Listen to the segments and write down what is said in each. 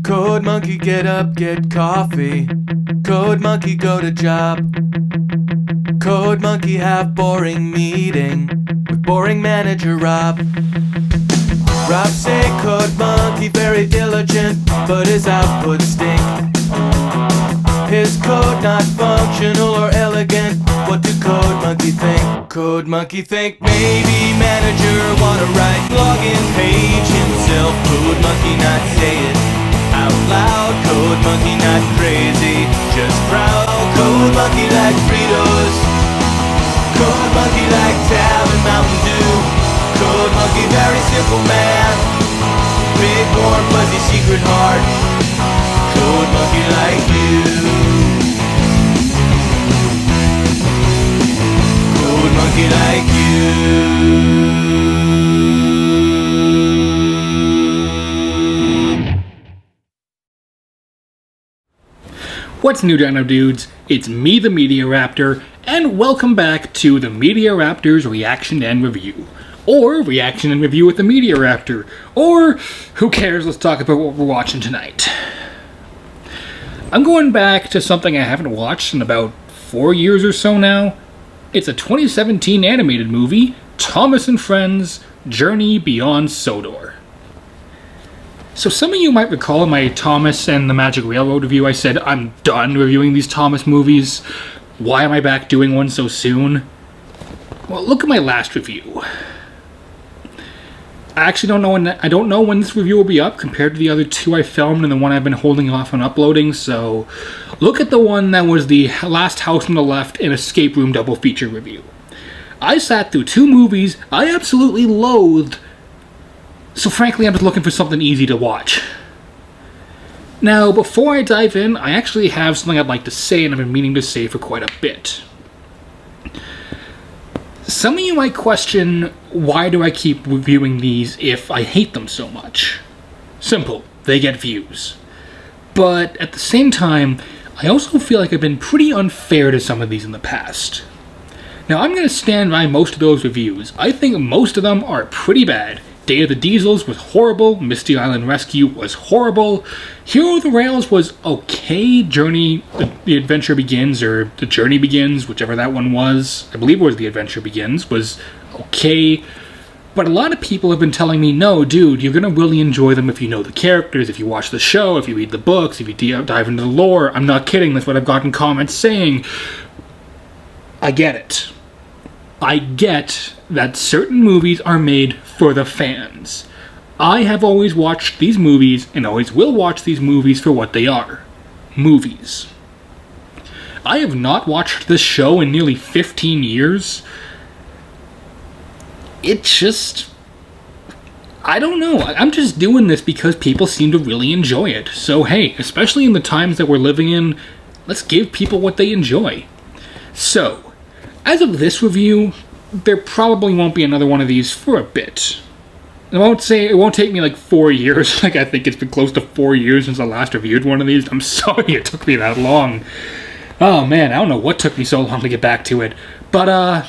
Code monkey, get up, get coffee. Code monkey, go to job. Code monkey, have boring meeting with boring manager Rob. Rob say code monkey very diligent, but his output stink. His code not functional or elegant. What do code monkey think? Code monkey think maybe manager wanna write login page himself. Code monkey not say it out loud. Code monkey not crazy, just proud. Code monkey like Fritos. Code monkey like Tab and Mountain Dew. Code monkey very simple man. Big warm fuzzy secret heart. Code monkey like you. Code monkey like you. What's new, Dino Dudes? It's me, the Media Raptor, and welcome back to the Media Raptor's Reaction and Review. Or Reaction and Review with the Media Raptor. Or, who cares, let's talk about what we're watching tonight. I'm going back to something I haven't watched in about 4 years or so now. It's a 2017 animated movie, Thomas and Friends, Journey Beyond Sodor. So some of you might recall in my Thomas and the Magic Railroad review I said I'm done reviewing these Thomas movies. Why am I back doing one so soon? Well, look at my last review. I actually don't know when this review will be up compared to the other two I filmed and the one I've been holding off on uploading, so look at the one that was the Last House on the Left and Escape Room double feature review. I sat through two movies I absolutely loathed, so frankly I'm just looking for something easy to watch. Now, before I dive in, I actually have something I'd like to say and I've been meaning to say for quite a bit. Some of you might question, why do I keep reviewing these if I hate them so much? Simple, they get views. But at the same time, I also feel like I've been pretty unfair to some of these in the past. Now, I'm going to stand by most of those reviews. I think most of them are pretty bad. Day of the Diesels was horrible, Misty Island Rescue was horrible, Hero of the Rails was okay, Journey, The Adventure Begins, or The Journey Begins, whichever that one was, I believe it was The Adventure Begins, was okay, but a lot of people have been telling me, no, dude, you're gonna really enjoy them if you know the characters, if you watch the show, if you read the books, if you dive into the lore. I'm not kidding, that's what I've gotten comments saying. I get it. I get that certain movies are made for the fans. I have always watched these movies and always will watch these movies for what they are. Movies. I have not watched this show in nearly 15 years. It just... I don't know. I'm just doing this because people seem to really enjoy it. So hey, especially in the times that we're living in, let's give people what they enjoy. So, as of this review, there probably won't be another one of these for a bit. I won't say it won't take me like 4 years. Like, I think it's been close to 4 years since I last reviewed one of these. I'm sorry it took me that long. Oh man, I don't know what took me so long to get back to it. But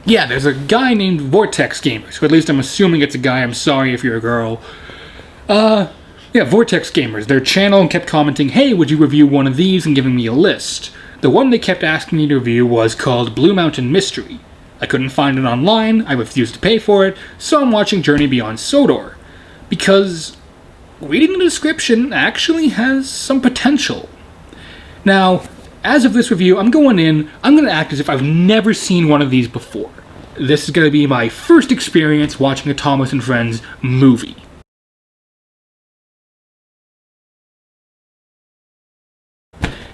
yeah, there's a guy named Vortex Gamers. So at least I'm assuming it's a guy. I'm sorry if you're a girl. Yeah, Vortex Gamers. Their channel kept commenting, hey, would you review one of these, and giving me a list. The one they kept asking me to review was called Blue Mountain Mystery. I couldn't find it online, I refused to pay for it, so I'm watching Journey Beyond Sodor. Because reading the description actually has some potential. Now, as of this review, I'm going to act as if I've never seen one of these before. This is going to be my first experience watching a Thomas and Friends movie.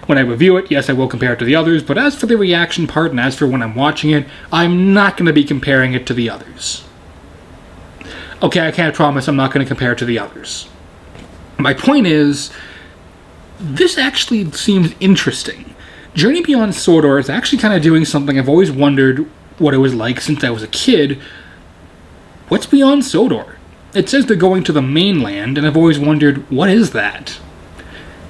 When I review it, yes, I will compare it to the others, but as for the reaction part and as for when I'm watching it, I'm not going to be comparing it to the others. Okay, I can't promise I'm not going to compare it to the others. My point is, this actually seems interesting. Journey Beyond Sodor is actually kind of doing something I've always wondered what it was like since I was a kid. What's beyond Sodor? It says they're going to the mainland, and I've always wondered, what is that?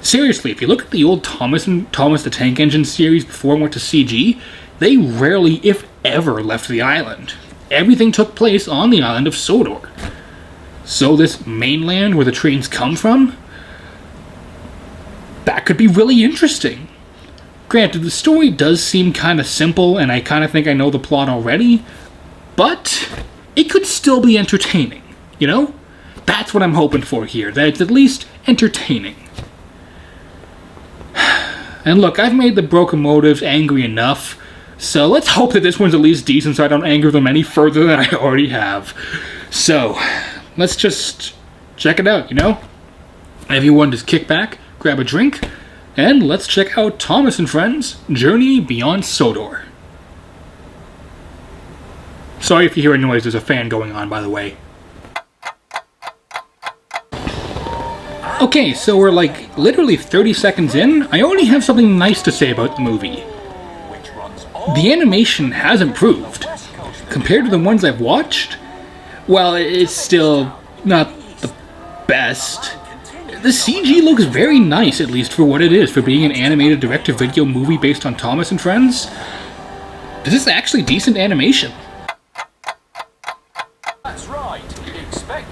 Seriously, if you look at the old Thomas the Tank Engine series before it went to CG, they rarely, if ever, left the island. Everything took place on the island of Sodor. So this mainland where the trains come from? that could be really interesting. Granted, the story does seem kind of simple, and I kind of think I know the plot already, but it could still be entertaining, you know? That's what I'm hoping for here, that it's at least entertaining. And look, I've made the Broken Motives angry enough, so let's hope that this one's at least decent so I don't anger them any further than I already have. So, let's just check it out, you know? Everyone just kick back, grab a drink, and let's check out Thomas and Friends' Journey Beyond Sodor. Sorry if you hear a noise, there's a fan going on, by the way. Okay, so we're like literally 30 seconds in. I already have something nice to say about the movie. The animation has improved. Compared to the ones I've watched, well, it's still not the best. The CG looks very nice, at least for what it is, for being an animated direct-to-video movie based on Thomas and Friends. This is actually decent animation.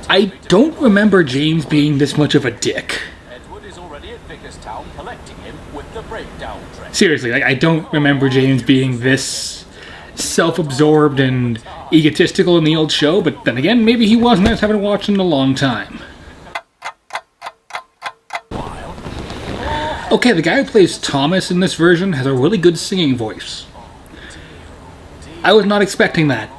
I don't remember James being this much of a dick. Seriously, I don't remember James being this self-absorbed and egotistical in the old show, but then again, maybe he wasn't. I just haven't watched in a long time. Okay, the guy who plays Thomas in this version has a really good singing voice. I was not expecting that.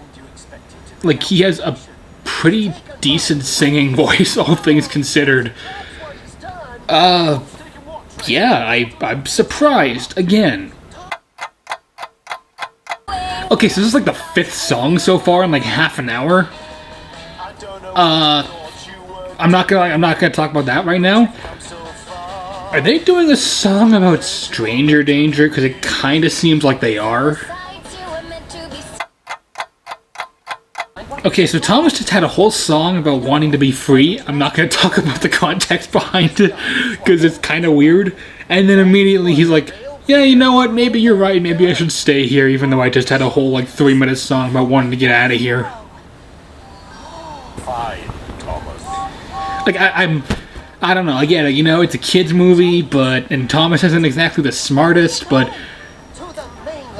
Like, he has a pretty decent singing voice, all things considered. Yeah, I'm surprised, again. Okay, so this is like the 5th song so far in like half an hour. I'm not gonna talk about that right now. Are they doing a song about stranger danger? Because it kind of seems like they are. Okay, so Thomas just had a whole song about wanting to be free. I'm not going to talk about the context behind it, because it's kind of weird. And then immediately he's like, yeah, you know what, maybe you're right, maybe I should stay here, even though I just had a whole, like, 3-minute song about wanting to get out of here. Fine, Thomas. Like, I don't know, again, you know, it's a kid's movie, and Thomas isn't exactly the smartest, but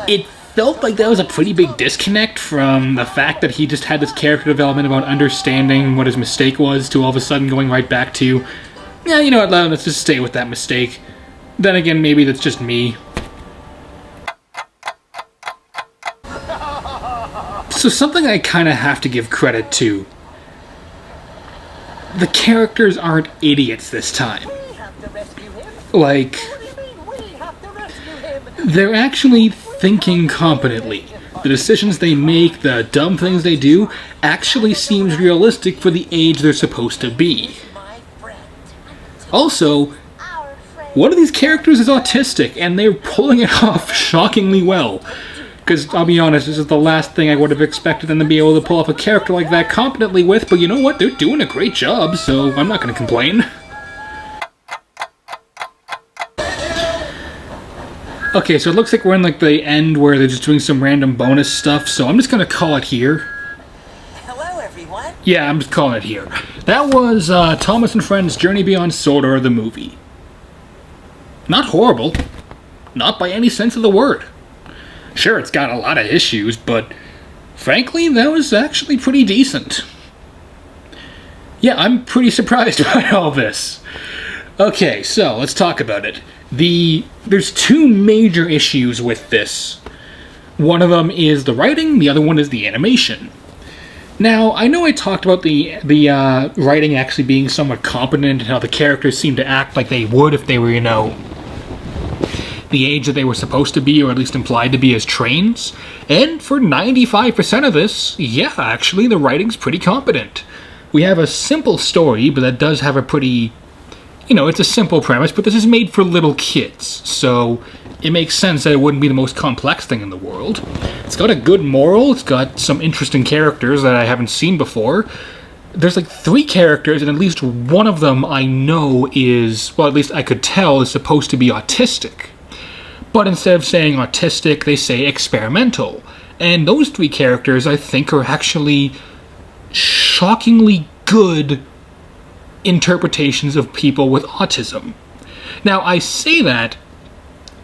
it felt like that was a pretty big disconnect from the fact that he just had this character development about understanding what his mistake was to all of a sudden going right back to, yeah, you know what, let's just stay with that mistake. Then again, maybe that's just me. So something I kind of have to give credit to. The characters aren't idiots this time. Like, they're actually thinking competently. The decisions they make, the dumb things they do, actually seems realistic for the age they're supposed to be. Also, one of these characters is autistic, and they're pulling it off shockingly well. Because, I'll be honest, this is the last thing I would have expected them to be able to pull off a character like that competently with, but you know what, they're doing a great job, so I'm not going to complain. Okay, so it looks like we're in like the end where they're just doing some random bonus stuff, so I'm just going to call it here. Hello, everyone. Yeah, I'm just calling it here. That was Thomas and Friends' Journey Beyond Sodor, the movie. Not horrible. Not by any sense of the word. Sure, it's got a lot of issues, but frankly, that was actually pretty decent. Yeah, I'm pretty surprised by all this. Okay, so let's talk about it. There's 2 major issues with this. One of them is the writing, the other one is the animation. Now, I know I talked about the writing actually being somewhat competent and how the characters seem to act like they would if they were, you know, the age that they were supposed to be, or at least implied to be as trains. And for 95% of this, yeah, actually, the writing's pretty competent. We have a simple story, but that does have a pretty, you know, it's a simple premise, but this is made for little kids, so it makes sense that it wouldn't be the most complex thing in the world. It's got a good moral, it's got some interesting characters that I haven't seen before. There's like 3 characters, and at least one of them I know is, well, at least I could tell, is supposed to be autistic. But instead of saying autistic, they say experimental. And those 3 characters, I think, are actually shockingly good interpretations of people with autism. Now, I say that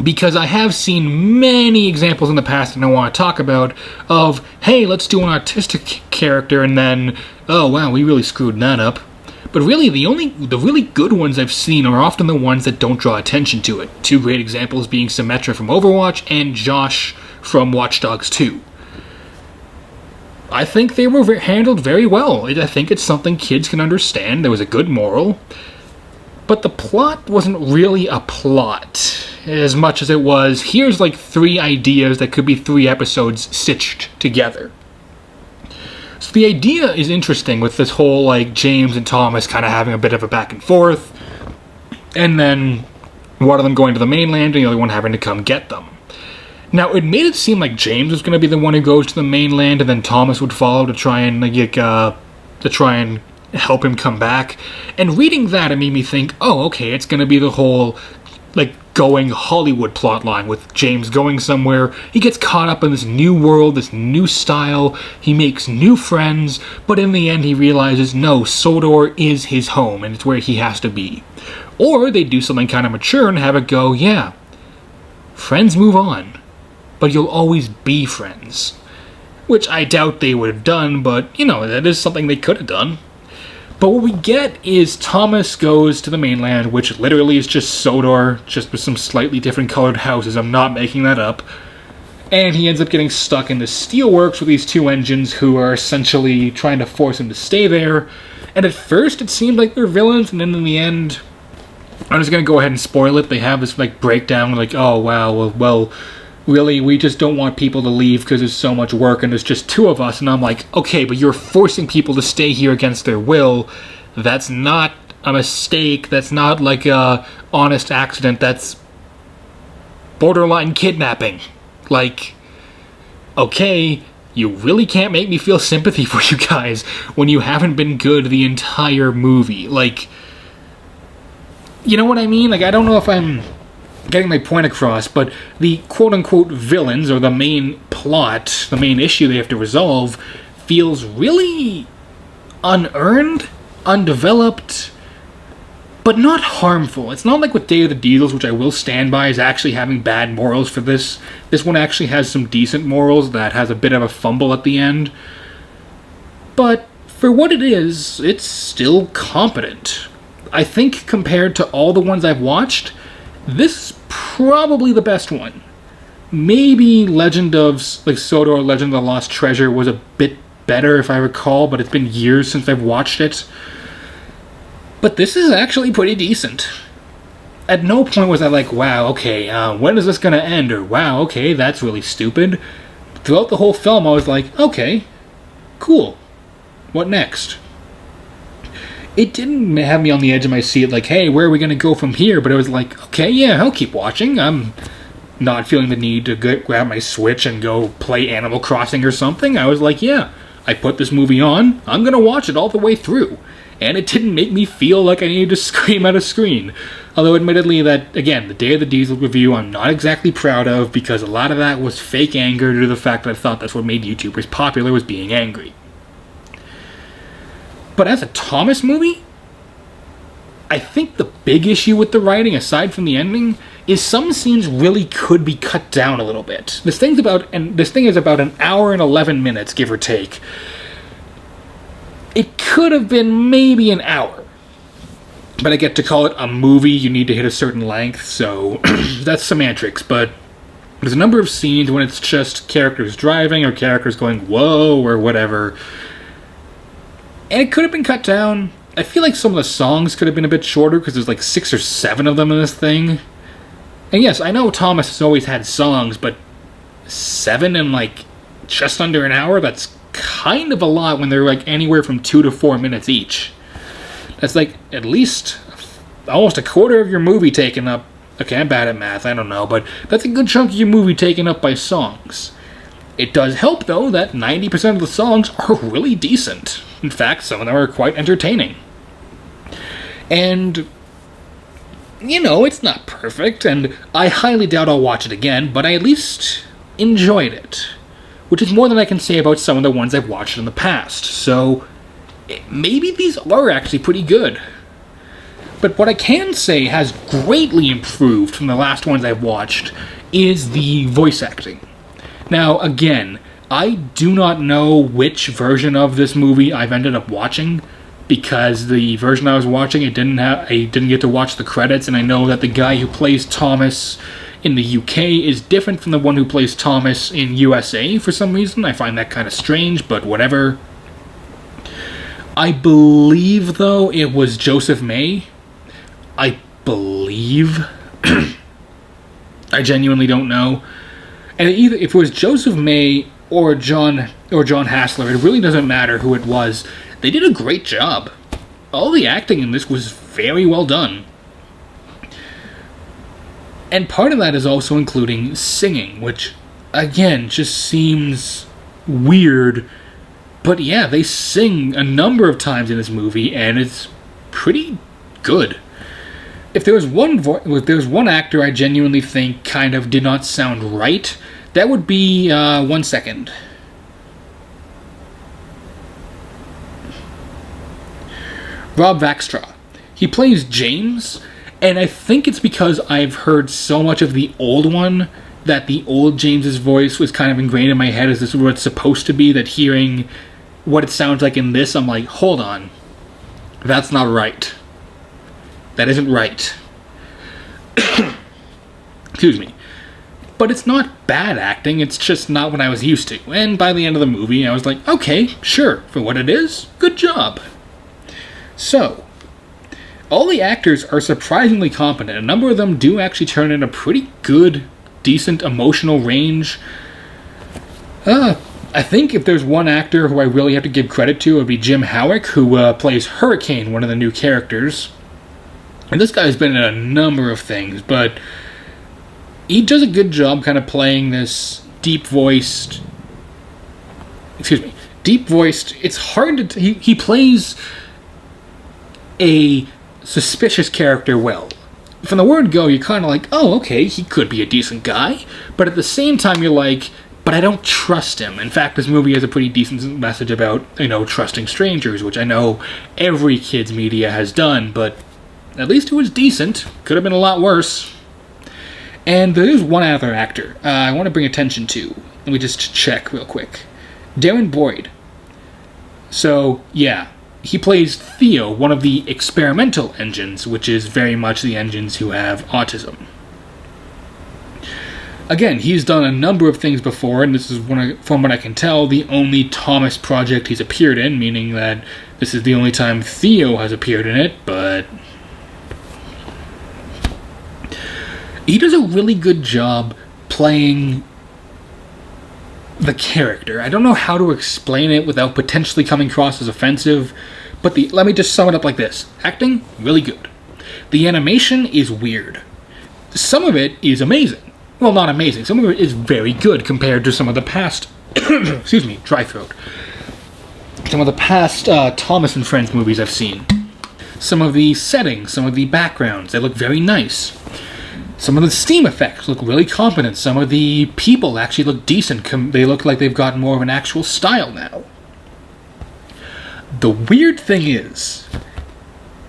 because I have seen many examples in the past and I want to talk about of, hey, let's do an autistic character, and then, oh wow, we really screwed that up. But really, the really good ones I've seen are often the ones that don't draw attention to it. Two great examples being Symmetra from Overwatch and Josh from Watch Dogs 2. I think they were handled very well. I think it's something kids can understand. There was a good moral. But the plot wasn't really a plot, as much as it was, here's like 3 ideas that could be 3 episodes stitched together. So the idea is interesting with this whole, like, James and Thomas kind of having a bit of a back and forth, and then one of them going to the mainland and the other one having to come get them. Now, it made it seem like James was going to be the one who goes to the mainland, and then Thomas would follow to try and help him come back. And reading that, it made me think, oh, okay, it's going to be the whole, like, going Hollywood plotline with James going somewhere. He gets caught up in this new world, this new style. He makes new friends, but in the end he realizes, no, Sodor is his home, and it's where he has to be. Or they do something kind of mature and have it go, yeah, friends move on, but you'll always be friends. Which I doubt they would have done, but, you know, that is something they could have done. But what we get is Thomas goes to the mainland, which literally is just Sodor, just with some slightly different colored houses. I'm not making that up. And he ends up getting stuck in the steelworks with these 2 engines who are essentially trying to force him to stay there. And at first it seemed like they're villains, and then in the end, I'm just going to go ahead and spoil it. They have this like breakdown, like, oh wow, well, really, we just don't want people to leave because there's so much work and there's just 2 of us. And I'm like, okay, but you're forcing people to stay here against their will. That's not a mistake. That's not like a honest accident. That's borderline kidnapping. Like, okay, you really can't make me feel sympathy for you guys when you haven't been good the entire movie. Like, you know what I mean? Like, I don't know if I'm getting my point across, but the quote-unquote villains, or the main plot, the main issue they have to resolve, feels really unearned, undeveloped, but not harmful. It's not like with Day of the Diesels, which I will stand by, is actually having bad morals for this. This one actually has some decent morals that has a bit of a fumble at the end. But for what it is, it's still competent. I think compared to all the ones I've watched, this is probably the best one. Maybe Legend of, like, Sodor, Legend of the Lost Treasure was a bit better, if I recall, but it's been years since I've watched it. But this is actually pretty decent. At no point was I like, wow, okay, when is this going to end? Or, wow, okay, that's really stupid. Throughout the whole film, I was like, okay, cool. What next? It didn't have me on the edge of my seat like, hey, where are we going to go from here? But it was like, okay, yeah, I'll keep watching. I'm not feeling the need to grab my Switch and go play Animal Crossing or something. I was like, yeah, I put this movie on. I'm going to watch it all the way through. And it didn't make me feel like I needed to scream at a screen. Although admittedly that, again, the Day of the Diesel review I'm not exactly proud of, because a lot of that was fake anger due to the fact that I thought that's what made YouTubers popular, was being angry. But as a Thomas movie, I think the big issue with the writing, aside from the ending, is some scenes really could be cut down a little bit. This thing is about an hour and 11 minutes, give or take. It could have been maybe an hour. But I get to call it a movie, you need to hit a certain length, so that's semantics. But there's a number of scenes when it's just characters driving or characters going, whoa, or whatever. And it could have been cut down. I feel like some of the songs could have been a bit shorter because there's like 6 or 7 of them in this thing. And yes, I know Thomas has always had songs, but 7 in like just under an hour? That's kind of a lot when they're like anywhere from 2 to 4 minutes each. That's like at least almost a quarter of your movie taken up. Okay, I'm bad at math, I don't know, but that's a good chunk of your movie taken up by songs. It does help, though, that 90% of the songs are really decent. In fact, some of them are quite entertaining. And, you know, it's not perfect, and I highly doubt I'll watch it again, but I at least enjoyed it. Which is more than I can say about some of the ones I've watched in the past. So, maybe these are actually pretty good. But what I can say has greatly improved from the last ones I've watched is the voice acting. Now, again, I do not know which version of this movie I've ended up watching, because the version I was watching, I didn't get to watch the credits, and I know that the guy who plays Thomas in the UK is different from the one who plays Thomas in USA for some reason. I find that kind of strange, but whatever. I believe, though, it was Joseph May. I believe. I genuinely don't know. And either if it was Joseph May or John Hassler, it really doesn't matter who it was. They did a great job. All the acting in this was very well done. And part of that is also including singing, which, again, just seems weird. But yeah, they sing a number of times in this movie, and it's pretty good. If there was one actor I genuinely think kind of did not sound right, that would be, 1 second. Rob Vaxtra. He plays James, and I think it's because I've heard so much of the old one that the old James's voice was kind of ingrained in my head as this is what it's supposed to be, that hearing what it sounds like in this, I'm like, hold on. That's not right. That isn't right. Excuse me. But it's not bad acting, it's just not what I was used to. And by the end of the movie, I was like, okay, sure, for what it is, good job. So, all the actors are surprisingly competent. A number of them do actually turn in a pretty good, decent emotional range. I think if there's one actor who I really have to give credit to, it would be Jim Howick, who plays Hurricane, one of the new characters. And this guy's been in a number of things, but he does a good job kind of playing this deep-voiced... It's hard to... He plays a suspicious character well. From the word go, you're kind of like, oh, okay, he could be a decent guy. But at the same time, you're like, but I don't trust him. In fact, this movie has a pretty decent message about, trusting strangers, which I know every kid's media has done, but at least it was decent. Could have been a lot worse. And there's one other actor I want to bring attention to. Let me just check real quick. Darren Boyd. So, yeah. He plays Theo, one of the experimental engines, which is very much the engines who have autism. Again, he's done a number of things before, and this is, from what I can tell, the only Thomas project he's appeared in, meaning that this is the only time Theo has appeared in it, but he does a really good job playing the character. I don't know how to explain it without potentially coming across as offensive, but let me just sum it up like this. Acting, really good. The animation is weird. Some of it is amazing. Well, not amazing. Some of it is very good compared to some of the past... excuse me, dry throat. Some of the past Thomas and Friends movies I've seen. Some of the settings, some of the backgrounds, they look very nice. Some of the steam effects look really competent. Some of the people actually look decent. They look like they've got more of an actual style now. The weird thing is,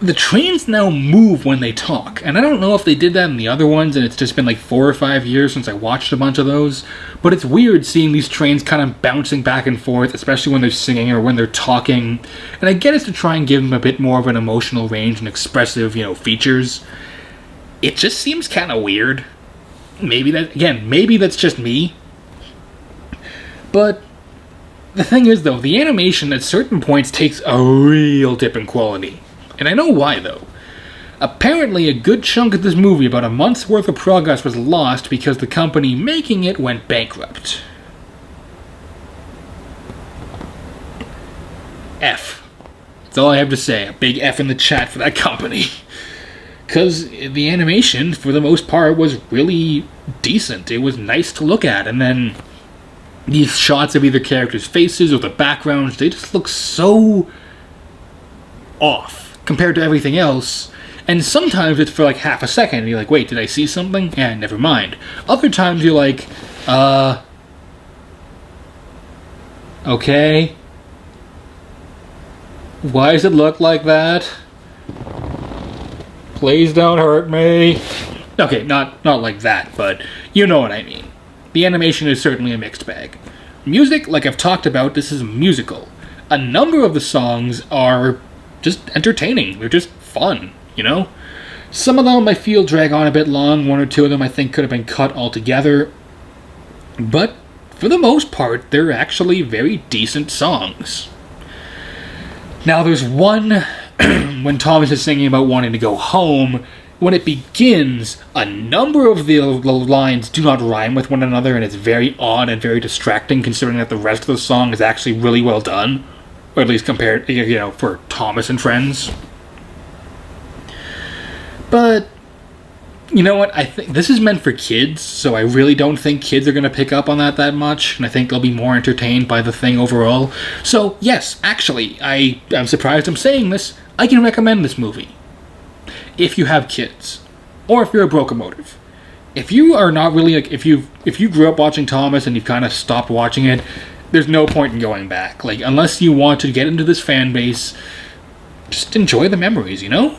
the trains now move when they talk. And I don't know if they did that in the other ones, and it's just been like 4 or 5 years since I watched a bunch of those. But it's weird seeing these trains kind of bouncing back and forth, especially when they're singing or when they're talking. And I get it's to try and give them a bit more of an emotional range and expressive, features. It just seems kind of weird. Maybe that's just me. But the thing is, though, the animation at certain points takes a real dip in quality. And I know why, though. Apparently, a good chunk of this movie, about a month's worth of progress, was lost because the company making it went bankrupt. F. That's all I have to say. A big F in the chat for that company. Because the animation, for the most part, was really decent. It was nice to look at. And then these shots of either characters' faces or the backgrounds, they just look so off compared to everything else. And sometimes it's for like half a second. And you're like, wait, did I see something? Yeah, never mind. Other times you're like, okay. Why does it look like that? Please don't hurt me. Okay, not like that, but you know what I mean. The animation is certainly a mixed bag. Music, like I've talked about, this is a musical. A number of the songs are just entertaining. They're just fun, you know? Some of them I feel drag on a bit long. One or two of them I think could have been cut altogether. But for the most part, they're actually very decent songs. Now there's one, when Thomas is singing about wanting to go home, when it begins, a number of the lines do not rhyme with one another, and it's very odd and very distracting considering that the rest of the song is actually really well done. Or at least compared, for Thomas and Friends. But, you know what, I think this is meant for kids, so I really don't think kids are going to pick up on that much, and I think they'll be more entertained by the thing overall. So, yes, actually, I'm surprised I'm saying this, I can recommend this movie. If you have kids, or if you're a brocomotive. If you are not really, if you grew up watching Thomas and you've kind of stopped watching it, there's no point in going back. Unless you want to get into this fan base, just enjoy the memories, you know?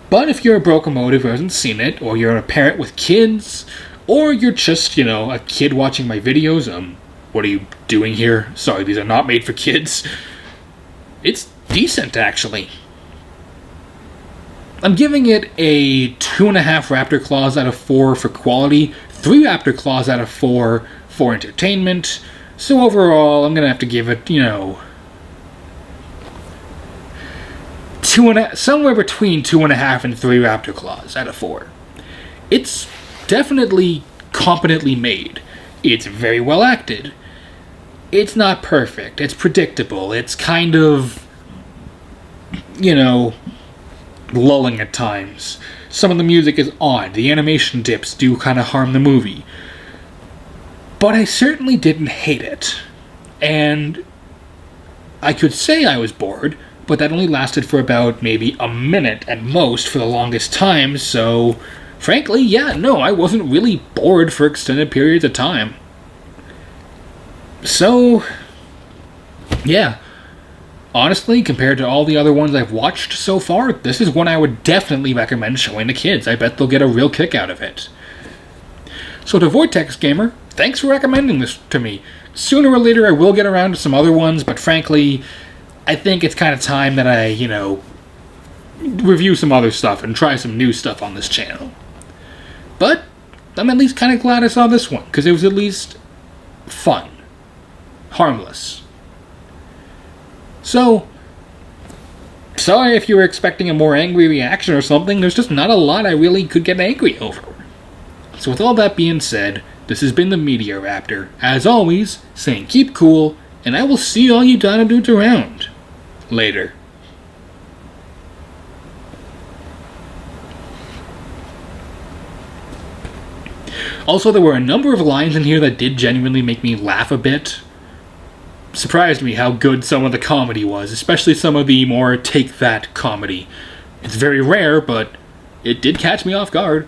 But if you're a brocomotive who hasn't seen it, or you're a parent with kids, or you're just, a kid watching my videos, what are you doing here? Sorry, these are not made for kids. It's decent, actually. I'm giving it a 2.5 Raptor claws out of 4 for quality, 3 Raptor claws out of 4 for entertainment. So overall, I'm going to have to give it, somewhere between 2.5 and 3 Raptor claws out of 4. It's definitely competently made. It's very well acted. It's not perfect. It's predictable. It's kind of, lulling at times. Some of the music is odd. The animation dips do kind of harm the movie. But I certainly didn't hate it. And I could say I was bored, but that only lasted for about maybe a minute at most for the longest time, so frankly, I wasn't really bored for extended periods of time. So, yeah. Honestly, compared to all the other ones I've watched so far, this is one I would definitely recommend showing to kids. I bet they'll get a real kick out of it. So to Vortex Gamer, thanks for recommending this to me. Sooner or later I will get around to some other ones, but frankly, I think it's kind of time that I, review some other stuff and try some new stuff on this channel. But I'm at least kind of glad I saw this one, because it was at least fun. Harmless. So, sorry if you were expecting a more angry reaction or something, there's just not a lot I really could get angry over. So with all that being said, this has been the Media Raptor, as always, saying keep cool, and I will see all you Dino Dudes around. Later. Also, there were a number of lines in here that did genuinely make me laugh a bit. Surprised me how good some of the comedy was, especially some of the more take-that comedy. It's very rare, but it did catch me off guard.